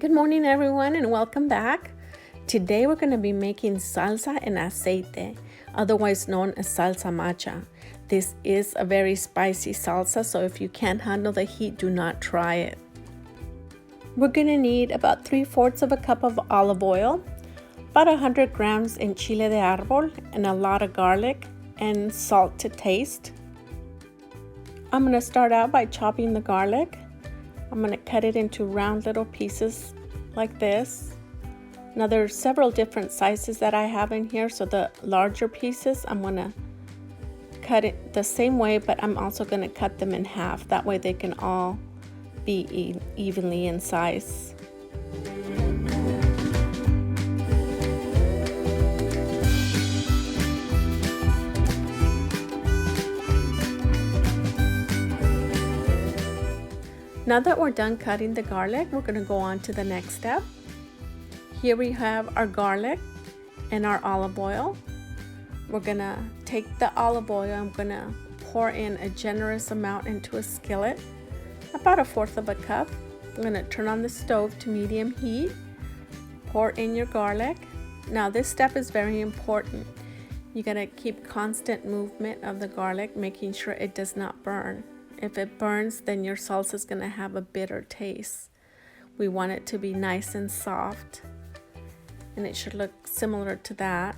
Good morning everyone and welcome back. Today we're going to be making salsa en aceite, otherwise known as salsa macha. This is a very spicy salsa, so if you can't handle the heat, do not try it. We're going to need about 3/4 of a cup of olive oil, about 100 grams in Chile de Arbol, and a lot of garlic and salt to taste. I'm going to start out by chopping the garlic. I'm going to cut it into round little pieces like this. Now there's several different sizes that I have in here, so the larger pieces I'm going to cut it the same way, but I'm also going to cut them in half. That way they can all be evenly in size. Now that we're done cutting the garlic, we're going to go on to the next step. Here we have our garlic and our olive oil. We're going to take the olive oil, I'm going to pour in a generous amount into a skillet, about 1/4 of a cup. I'm going to turn on the stove to medium heat. Pour in your garlic. Now this step is very important. You got to keep constant movement of the garlic, making sure it does not burn. If it burns, then your salsa is going to have a bitter taste. We want it to be nice and soft, and it should look similar to that.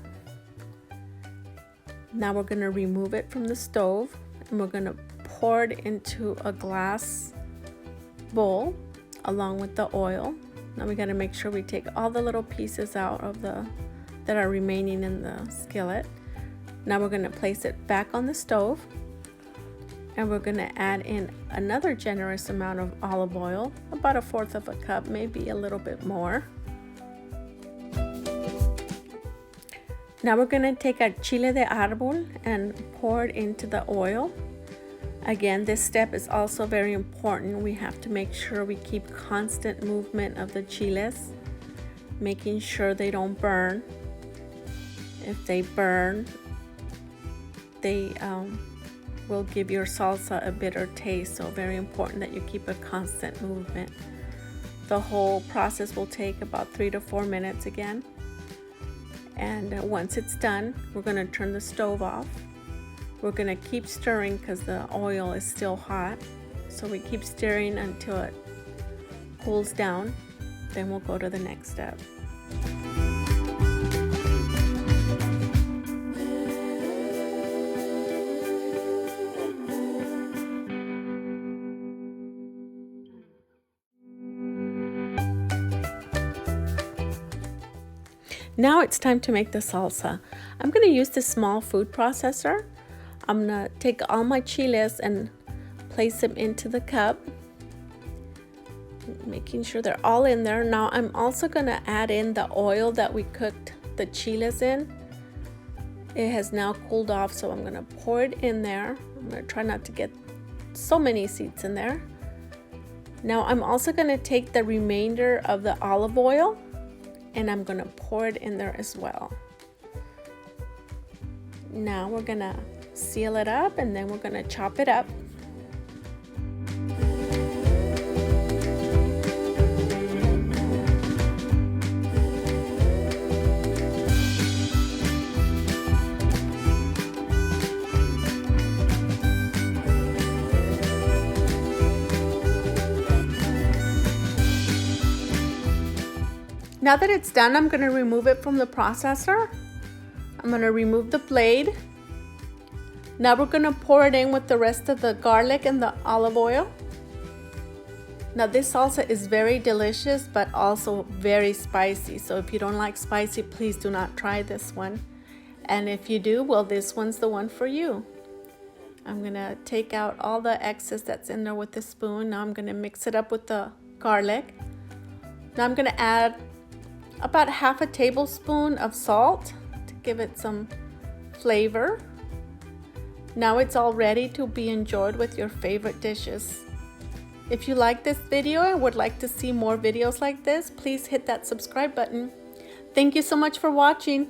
Now we're going to remove it from the stove, and we're going to pour it into a glass bowl along with the oil. Now we got to make sure we take all the little pieces out of that are remaining in the skillet. Now we're going to place it back on the stove. And we're going to add in another generous amount of olive oil, about 1/4 of a cup, maybe a little bit more. Now we're going to take our Chile de Arbol and pour it into the oil. Again, this step is also very important. We have to make sure we keep constant movement of the chiles, making sure they don't burn. If they burn, they will give your salsa a bitter taste, so very important that you keep a constant movement. The whole process will take about 3 to 4 minutes again, and once it's done, we're going to turn the stove off. We're going to keep stirring because the oil is still hot, so we keep stirring until it cools down. Then we'll go to the next step. Now it's time to make the salsa. I'm going to use this small food processor. I'm going to take all my chiles and place them into the cup, making sure they're all in there. Now I'm also going to add in the oil that we cooked the chiles in. It has now cooled off, so I'm going to pour it in there. I'm going to try not to get so many seeds in there. Now I'm also going to take the remainder of the olive oil, and I'm going to pour it in there as well. Now we're going to seal it up, and then we're going to chop it up. Now that it's done, I'm going to remove it from the processor. I'm going to remove the blade. Now we're going to pour it in with the rest of the garlic and the olive oil. Now this salsa is very delicious, but also very spicy. So if you don't like spicy, please do not try this one. And if you do, well, this one's the one for you. I'm going to take out all the excess that's in there with the spoon. Now I'm going to mix it up with the garlic. Now I'm going to add about 1/2 tablespoon of salt to give it some flavor. Now it's all ready to be enjoyed with your favorite dishes. If you like this video and would like to see more videos like this, please hit that subscribe button. Thank you so much for watching.